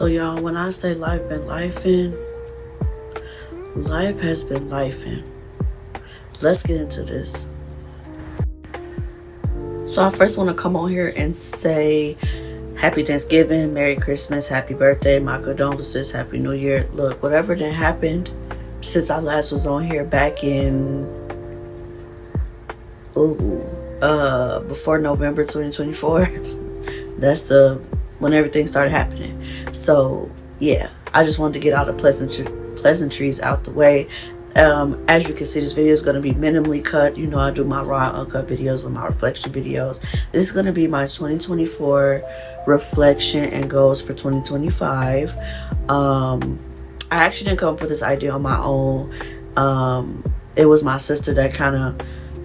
So y'all, when I say life been lifing, life has been lifing. Let's get into this. So I first want to come on here and say Happy Thanksgiving, Merry Christmas, Happy Birthday, my condolences, Happy New Year. Look, whatever that happened since I last was on here back in before November 2024. That's when everything started happening. So yeah, I just wanted to get all the pleasantries out the way. As you can see, this video is going to be minimally cut. You know, I do my raw uncut videos with my reflection videos. This is going to be my 2024 reflection and goals for 2025. I actually didn't come up with this idea on my own. It was my sister that kind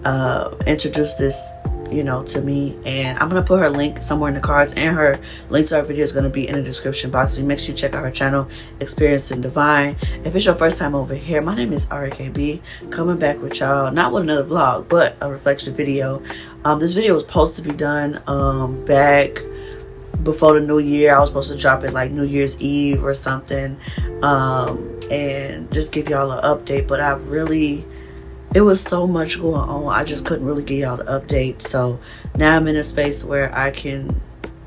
of introduced this, you know, to me, and I'm gonna put her link somewhere in the cards, and her link to our video is gonna be in the description box, so make sure you check out her channel, Experiencing Divine. If it's your first time over here, my name is Arikat B, coming back with y'all, not with another vlog, but a reflection video. This video was supposed to be done back before the new year. I was supposed to drop it like New Year's Eve or something, and just give y'all an update, but it was so much going on, I just couldn't really give y'all the update. So now I'm in a space where I can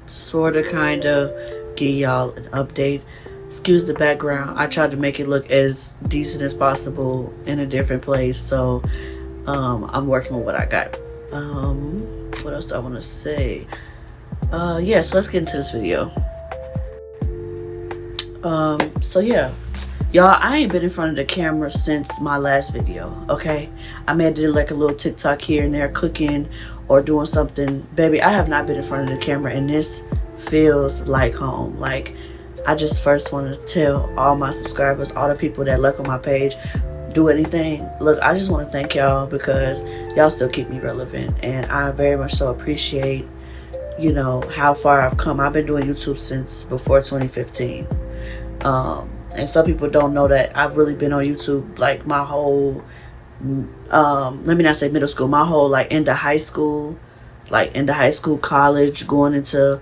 sort of kind of give y'all an update. Excuse the background, I tried to make it look as decent as possible in a different place, so I'm working with what I got. What else do I want to say? Yeah, so let's get into this video. So yeah, y'all, I ain't been in front of the camera since my last video, okay? I may have did like a little TikTok here and there, cooking or doing something. Baby, I have not been in front of the camera, and this feels like home. Like, I just first want to tell all my subscribers, all the people that lurk on my page, do anything. Look, I just want to thank y'all because y'all still keep me relevant, and I very much so appreciate, you know, how far I've come. I've been doing YouTube since before 2015. And some people don't know that I've really been on YouTube like my whole let me not say middle school, my whole like into high school, college, going into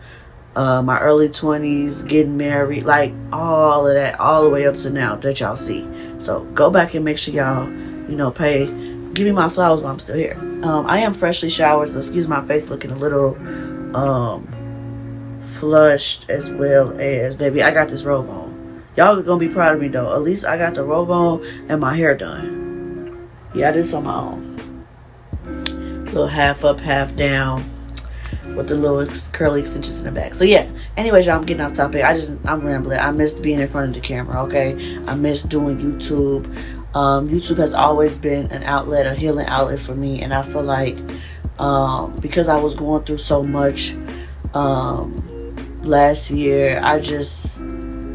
my early 20s, getting married, like all of that, all the way up to now that y'all see. So go back and make sure y'all, you know, give me my flowers while I'm still here. I am freshly showered, so excuse my face looking a little flushed, as well as, baby, I got this robe on. Y'all are gonna be proud of me though. At least I got the robe on and my hair done. Yeah, I did this on my own. Little half up, half down, with the little curly extensions in the back. So yeah, anyways, y'all, I'm getting off topic. I'm rambling. I missed being in front of the camera, okay? I miss doing YouTube. YouTube has always been an outlet, a healing outlet for me, and I feel like because I was going through so much last year, I just,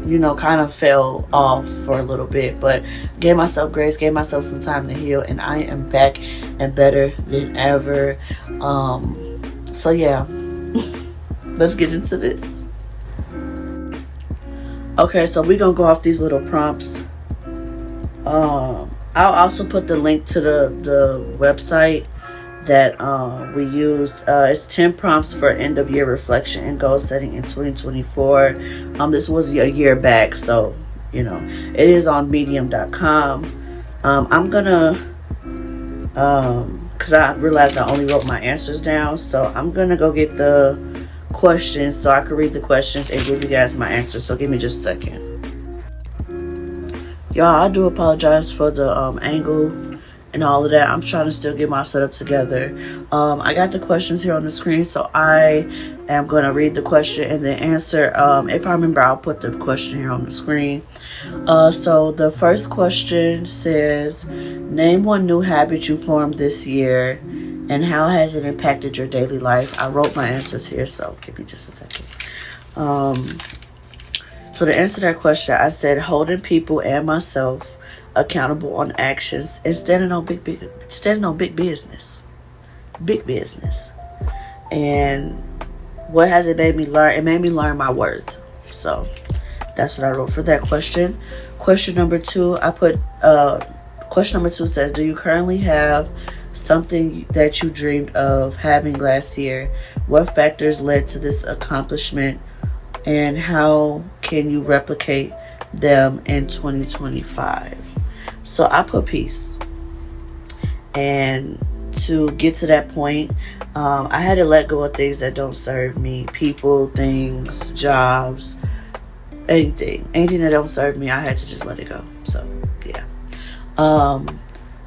you know, kind of fell off for a little bit, but gave myself grace, gave myself some time to heal, and I am back and better than ever. So yeah, let's get into this. Okay, so we're gonna go off these little prompts. I'll also put the link to the website that we used. It's 10 prompts for end of year reflection and goal setting in 2024. This was a year back, so you know, it is on medium.com. I'm gonna because I realized I only wrote my answers down, so I'm gonna go get the questions so I can read the questions and give you guys my answers. So give me just a second. Y'all, I do apologize for the angle and all of that. I'm trying to still get my setup together. I got the questions here on the screen, so I am going to read the question and the answer. If I remember, I'll put the question here on the screen. So the first question says, name one new habit you formed this year and how has it impacted your daily life? I wrote my answers here, so give me just a second. So to answer that question, I said holding people and myself accountable on actions and standing on big business. And what has it made me learn? It made me learn my worth. So that's what I wrote for that question. Question number 2, I put question number 2 says, do you currently have something that you dreamed of having last year? What factors led to this accomplishment and how can you replicate them in 2025? So I put peace. And to get to that point, I had to let go of things that don't serve me. People, things, jobs, anything that don't serve me, I had to just let it go. So yeah.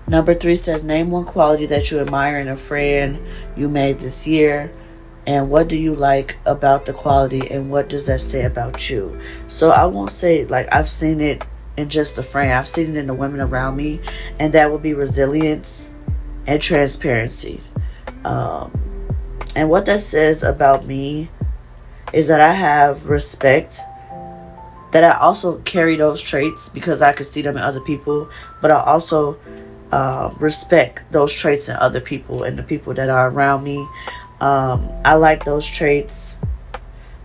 Number 3 says, name one quality that you admire in a friend you made this year, and what do you like about the quality, and what does that say about you? So I won't say like I've seen it in just a friend. I've seen it in the women around me, and that would be resilience and transparency. And what that says about me is that I have respect, that I also carry those traits because I could see them in other people, but I also respect those traits in other people and the people that are around me. I like those traits.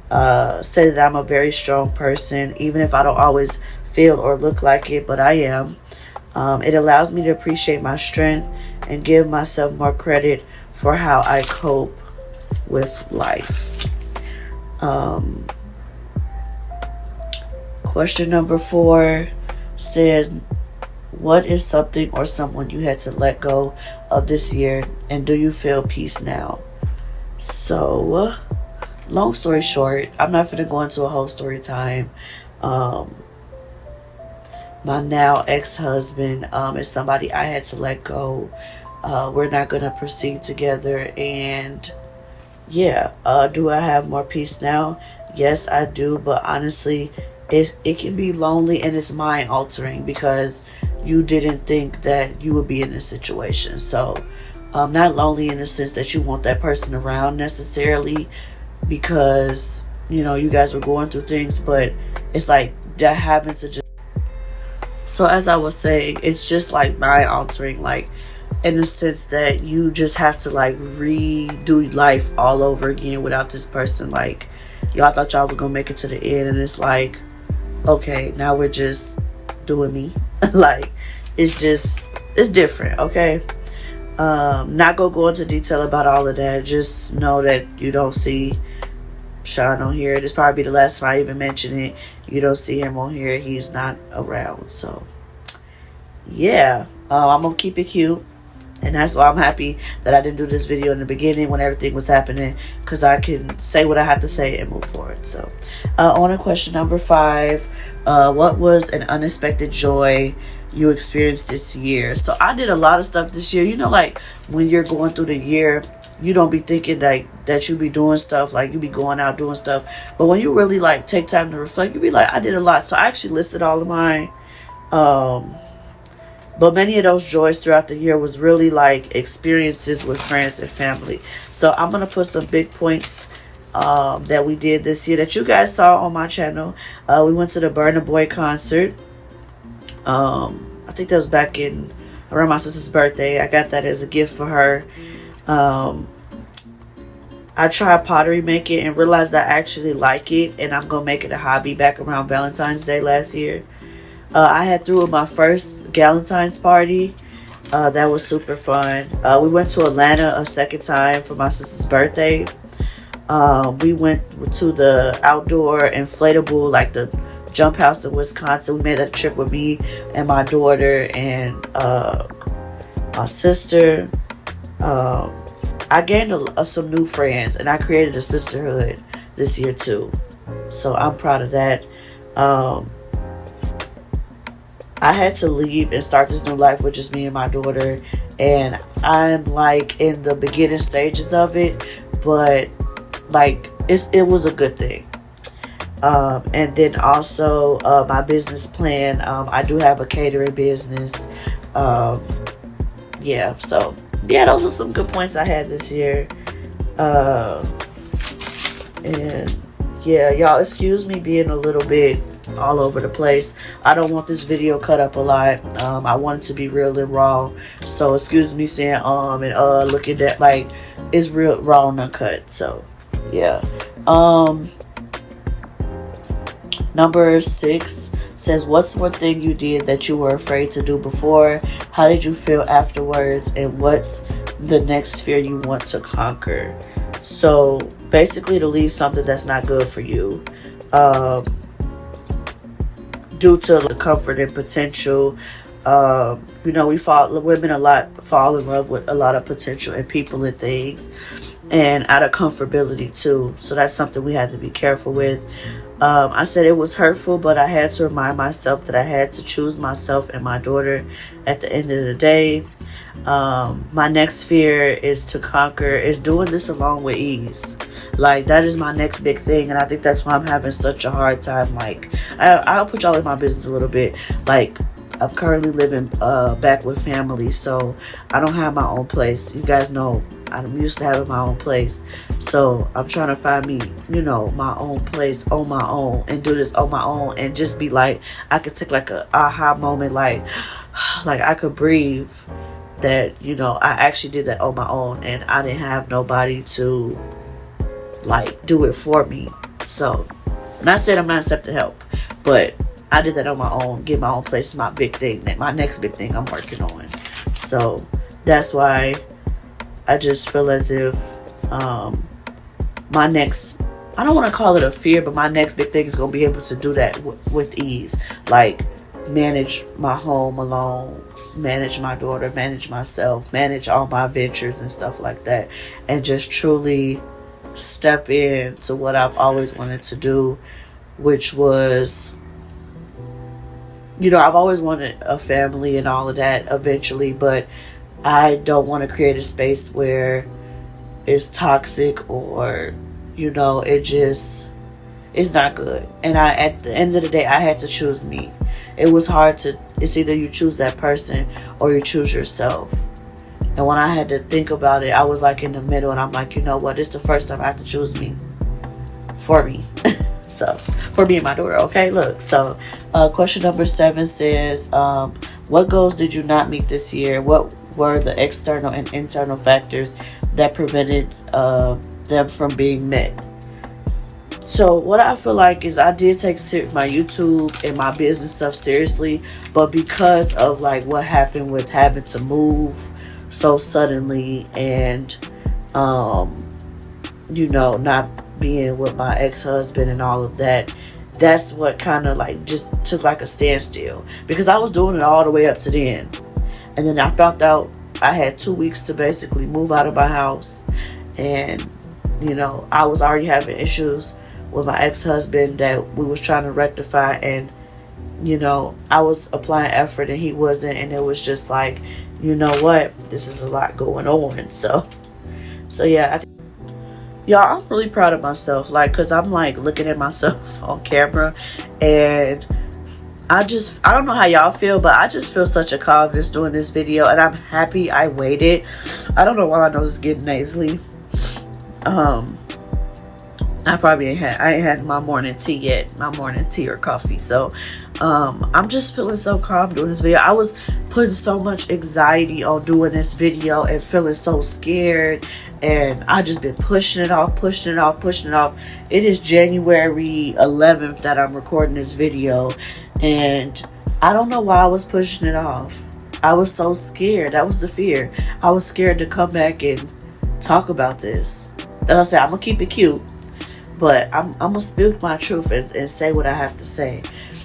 Say that I'm a very strong person, even if I don't always feel or look like it, but I am. It allows me to appreciate my strength and give myself more credit for how I cope with life. Question number 4 says, what is something or someone you had to let go of this year, and do you feel peace now? So, long story short, I'm not going to go into a whole story time. My now ex-husband is somebody I had to let go. We're not going to proceed together, and yeah, do I have more peace now? Yes, I do, but honestly, it can be lonely and it's mind altering because you didn't think that you would be in this situation. So not lonely in the sense that you want that person around necessarily because you guys were going through things, but it's like that having to just, so as I was saying, it's just like mind altering, like in the sense that you just have to like redo life all over again without this person. Like y'all thought y'all were gonna make it to the end, and it's like, okay, now we're just doing me. Like it's different. Okay. Not gonna go into detail about all of that. Just know that you don't see Sean on here. This probably be the last time I even mention it. You don't see him on here. He's not around. So yeah, I'm gonna keep it cute. And that's why I'm happy that I didn't do this video in the beginning when everything was happening, because I can say what I have to say and move forward. So on to question number 5, what was an unexpected joy you experienced this year? So I did a lot of stuff this year. Like when you're going through the year, you don't be thinking that you be doing stuff, like you be going out doing stuff, but when you really like take time to reflect, you be like, I did a lot. So I actually listed all of mine. But many of those joys throughout the year was really like experiences with friends and family. So I'm going to put some big points that we did this year that you guys saw on my channel. We went to the Burna Boy concert. I think that was back in around my sister's birthday. I got that as a gift for her. I tried pottery making and realized I actually like it, and I'm going to make it a hobby back around Valentine's Day last year. I had threw my first Valentine's party. That was super fun. We went to Atlanta a second time for my sister's birthday. We went to the outdoor inflatable, like the jump house in Wisconsin. We made a trip with me and my daughter and my sister. I gained some new friends, and I created a sisterhood this year too. So I'm proud of that. I had to leave and start this new life with just me and my daughter, and I'm like in the beginning stages of it, but like it was a good thing. And then also my business plan, I do have a catering business. Yeah, so yeah, those are some good points I had this year. And yeah, y'all excuse me being a little bit all over the place. I don't want this video cut up a lot. I want it to be real and raw, so excuse me saying and looking at like it's real raw and uncut. So yeah. Number 6 says, what's one thing you did that you were afraid to do before? How did you feel afterwards? And what's the next fear you want to conquer? So basically to leave something that's not good for you. um, due to the comfort and potential. Women a lot fall in love with a lot of potential and people and things, and out of comfortability too. So that's something we had to be careful with. I said it was hurtful, but I had to remind myself that I had to choose myself and my daughter at the end of the day. My next fear is to conquer, is doing this alone with ease. Like, that is my next big thing, and I think that's why I'm having such a hard time. Like, I'll put y'all in my business a little bit. Like, I'm currently living back with family, so I don't have my own place. You guys know I'm used to having my own place, so I'm trying to find me, my own place on my own, and do this on my own, and just be like, I could take like a aha moment, like I could breathe, that I actually did that on my own, and I didn't have nobody to like do it for me. So, not saying I'm not accepting help, but I did that on my own. Get my own place is my big thing. My next big thing I'm working on. So that's why I just feel as if my next, I don't want to call it a fear, but my next big thing is going to be able to do that with ease. Like, manage my home alone, manage my daughter, manage myself, manage all my ventures and stuff like that. And just truly step into what I've always wanted to do, which was, I've always wanted a family and all of that eventually, but I don't want to create a space where it's toxic or, it's not good. And at the end of the day, I had to choose me. It was hard it's either you choose that person or you choose yourself. And when I had to think about it, I was like in the middle, and I'm like, you know what? It's the first time I have to choose me. For me. So, for me and my daughter, okay? Look, so question number 7 says, what goals did you not meet this year? What were the external and internal factors that prevented them from being met? So what I feel like is I did take my YouTube and my business stuff seriously, but because of like what happened with having to move so suddenly, and not being with my ex-husband and all of that, that's what kind of like just took like a standstill, because I was doing it all the way up to then, and then I found out I had 2 weeks to basically move out of my house, and I was already having issues with my ex-husband that we was trying to rectify, and I was applying effort and he wasn't, and it was just like, you know what, this is a lot going on. So yeah, y'all, I'm really proud of myself, like, because I'm like looking at myself on camera, and I don't know how y'all feel, but I just feel such a calmness doing this video, and I'm happy I waited. I don't know why my nose is getting nasally. I ain't had my morning tea yet, my morning tea or coffee. So I'm just feeling so calm doing this video. I was putting so much anxiety on doing this video and feeling so scared, and I just been pushing it off. It is January 11th that I'm recording this video, and I don't know why I was pushing it off. I was so scared. That was the fear. I was scared to come back and talk about this. As I said, I'm gonna keep it cute, but I'm gonna speak my truth and say what I have to say.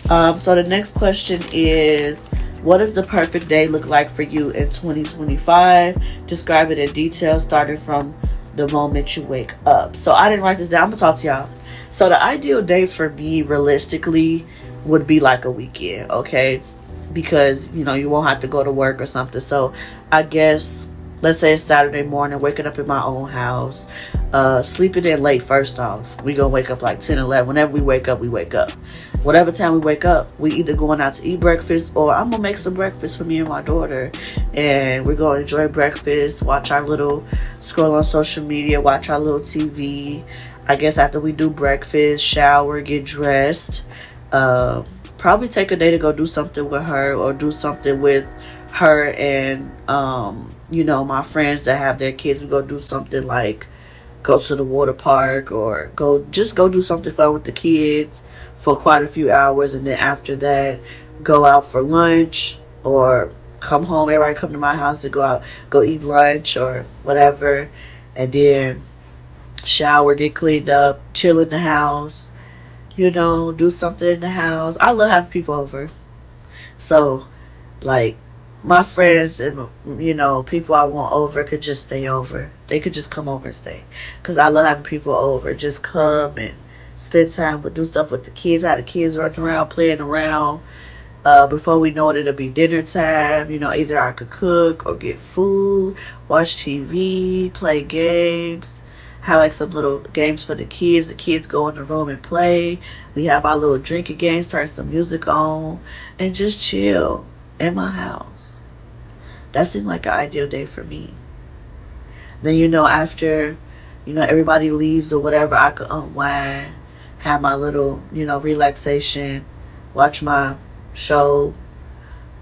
So the next question is, what does the perfect day look like for you in 2025? Describe it in detail, starting from the moment you wake up. So I didn't write this down. I'm gonna talk to y'all. So the ideal day for me, realistically, would be like a weekend, okay? Because you won't have to go to work or something. So I guess, let's say it's Saturday morning, waking up in my own house, sleeping in late. First off, we gonna wake up like 10, 11. Whenever we wake up, whatever time we wake up, we either going out to eat breakfast, or I'm gonna make some breakfast for me and my daughter, and we're gonna enjoy breakfast, watch our little, scroll on social media, watch our little TV. I guess after we do breakfast, shower, get dressed, probably take a day to go do something with her, or do something with her and my friends that have their kids. We go do something like go to the water park, or go do something fun with the kids for quite a few hours, and then after that go out for lunch, or come home, everybody come to my house and go eat lunch or whatever, and then shower, get cleaned up, chill in the house, you know, do something in the house. I love having people over. So, like, my friends and, you know, people I want over could just stay over. They could just come over and stay. Because I love having people over. Just come and spend time with, do stuff with the kids. Have the kids running around, playing around. Before we know it, it'll be dinner time. You know, either I could cook or get food, watch TV, play games, have like some little games for the kids. The kids go in the room and play. We have our little drinking games, turn some music on, and just chill in my house. That seemed like an ideal day for me. Then, you know, after, you know, everybody leaves or whatever, I could unwind, have my little, you know, relaxation, watch my show,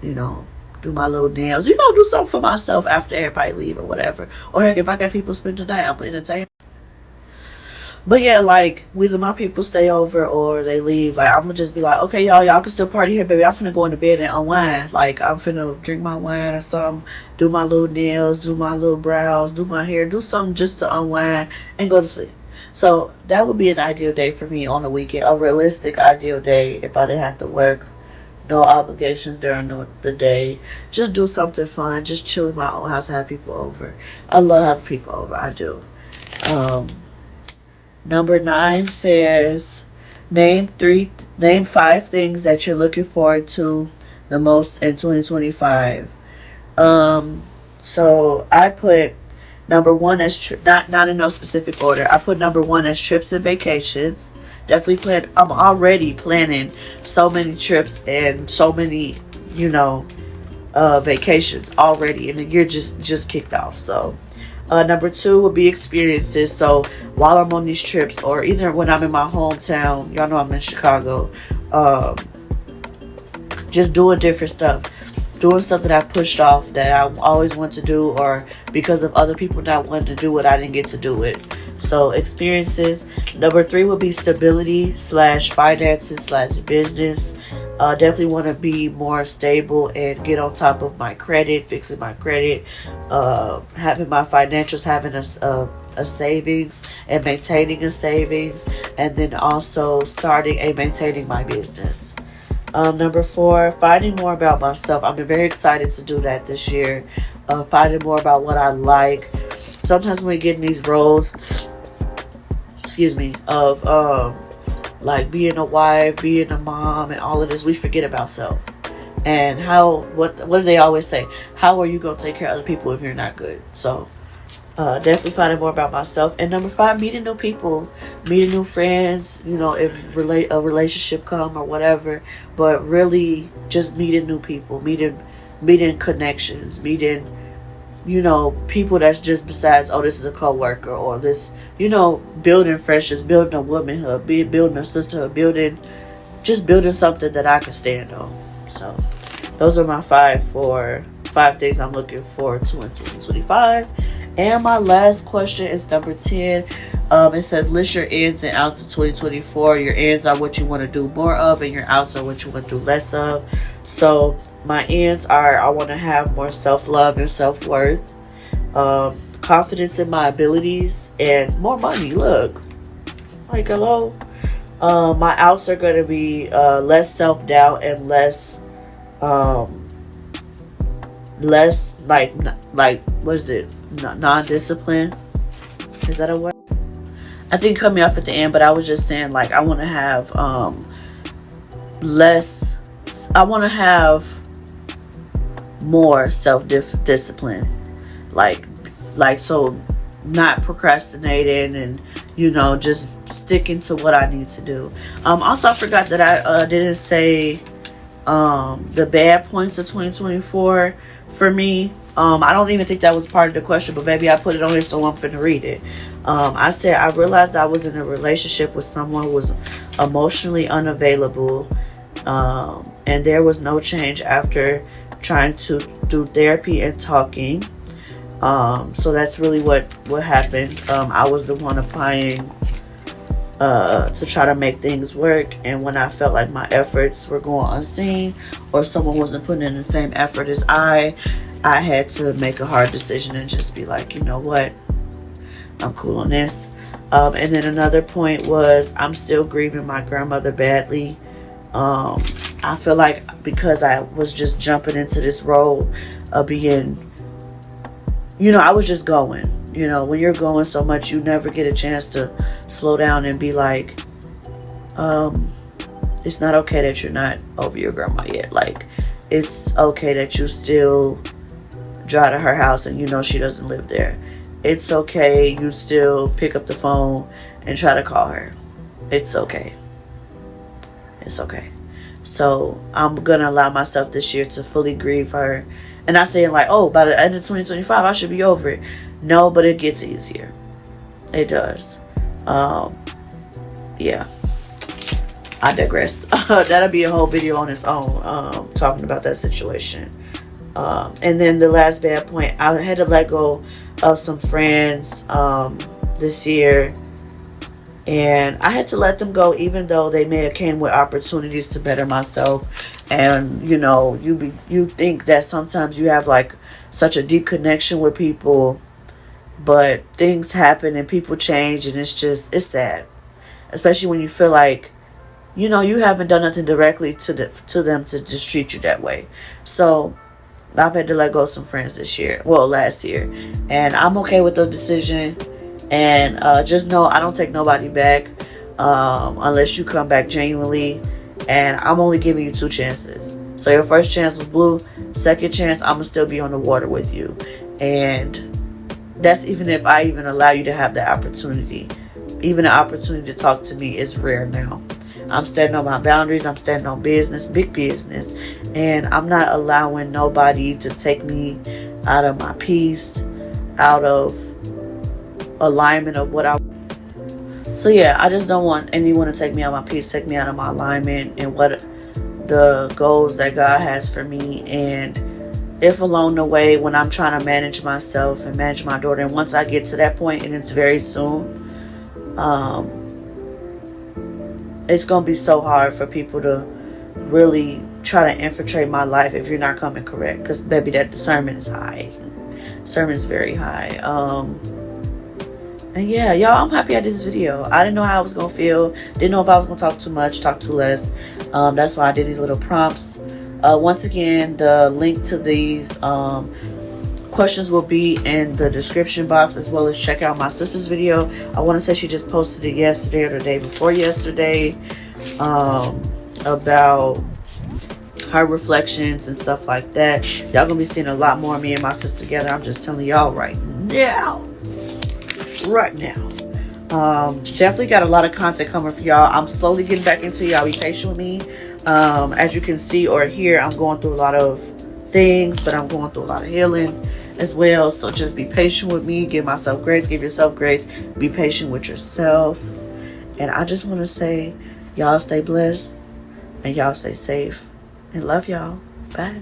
you know, do my little nails, you know, do something for myself after everybody leave or whatever. Or heck, if I got people spend the night, I'm entertaining. But yeah, like, whether my people stay over or they leave, like, I'm gonna just be like, okay, y'all can still party here, baby. I'm finna go into bed and unwind. Like, I'm finna drink my wine or something, do my little nails, do my little brows, do my hair, do something just to unwind and go to sleep. So that would be an ideal day for me on the weekend, a realistic ideal day if I didn't have to work, no obligations during the day. Just do something fun, just chill in my own house, have people over. I love having people over, I do. Um, Number 9 says, name 5 things that you're looking forward to the most in 2025. Um, so I put number 1 as not in no specific order. I put number 1 as trips and vacations. Definitely plan. I'm already planning so many trips and so many, you know, vacations already, and the year just kicked off. So number 2 would be experiences. So while I'm on these trips, or either when I'm in my hometown, y'all know I'm in Chicago, um, just doing different stuff. Doing stuff that I pushed off that I always want to do, or because of other people not wanting to do it, I didn't get to do it. So experiences. Number 3 would be stability / finances / business. Definitely want to be more stable and get on top of my credit, fixing my credit, having my financials, having a savings and maintaining a savings, and then also starting and maintaining my business. Number 4, finding more about myself. I'm very excited to do that this year. Finding more about what I like. Sometimes when we get in these roles, of like being a wife, being a mom, and all of this, we forget about self. And what do they always say? How are you going to take care of other people if you're not good? So definitely finding more about myself. And number 5, meeting new people, meeting new friends, you know, if a relationship come or whatever, but really just meeting new people, meeting connections, meeting, you know, people that's just besides, oh, this is a co-worker, or this, you know, building friendships, building a womanhood, building a sisterhood, building something that I can stand on. So those are my 5 things I'm looking forward to in 2025. And my last question is number 10. It says, list your ins and outs of 2024. Your ins are what you want to do more of, and your outs are what you want to do less of. So my ins are, I want to have more self-love and self-worth, confidence in my abilities, and more money. Look, like, hello. My outs are going to be less self-doubt and less like what is it, non-discipline. Is that a word? I think cut me off at the end, but I was just saying, like, I want to have more self-discipline, like so not procrastinating, and, you know, just sticking to what I need to do. Also, I forgot that I didn't say the bad points of 2024 for me. I don't even think that was part of the question, but maybe I put it on here, so I'm finna read it. I said, I realized I was in a relationship with someone who was emotionally unavailable, and there was no change after trying to do therapy and talking. So that's really what happened. I was the one applying to try to make things work, and when I felt like my efforts were going unseen, or someone wasn't putting in the same effort as I had to make a hard decision and just be like, you know what, I'm cool on this. And then another point was I'm still grieving my grandmother badly. I feel like because I was just jumping into this role of being, I was just going. When you're going so much, you never get a chance to slow down and be like, it's not okay that you're not over your grandma yet. Like, it's okay that you still drive to her house and she doesn't live there. It's okay you still pick up the phone and try to call her. It's okay. It's okay. So I'm gonna allow myself this year to fully grieve her. And not saying like, oh, by the end of 2025 I should be over it. No, but it gets easier. It does. Yeah. I digress. That'll be a whole video on its own, talking about that situation. And then the last bad point, I had to let go of some friends this year, and I had to let them go even though they may have came with opportunities to better myself. And you think that sometimes you have like such a deep connection with people, but things happen and people change, and it's sad, especially when you feel like you haven't done nothing directly to them to just treat you that way. So I've had to let go of some friends last year, and I'm okay with the decision. And just know I don't take nobody back unless you come back genuinely, and I'm only giving you 2 chances. So your first chance was blue, second chance I'm gonna still be on the water with you, and that's even if I even allow you to have the opportunity. Even the opportunity to talk to me is rare now. I'm standing on my boundaries. I'm standing on business, big business. And I'm not allowing nobody to take me out of my peace, out of alignment of what I... So yeah, I just don't want anyone to take me out of my peace, take me out of my alignment and what the goals that God has for me. And if along the way, when I'm trying to manage myself and manage my daughter, and once I get to that point, and it's very soon, it's going to be so hard for people to really try to infiltrate my life if you're not coming correct. Because, baby, that discernment is high. Discernment is very high. And yeah, y'all, I'm happy I did this video. I didn't know how I was going to feel. Didn't know if I was going to talk too much, talk too less. That's why I did these little prompts. Once again, the link to these questions will be in the description box, as well as check out my sister's video. I want to say she just posted it yesterday or the day before yesterday, about her reflections and stuff like that. Y'all gonna be seeing a lot more of me and my sister together. I'm just telling y'all right now. Definitely got a lot of content coming for y'all. I'm slowly getting back into y'all. Be patient with me. As you can see or hear, I'm going through a lot of things, but I'm going through a lot of healing as well. So just be patient with me. Give myself grace. Give yourself grace. Be patient with yourself. And I just want to say, y'all stay blessed and y'all stay safe. And love y'all. Bye.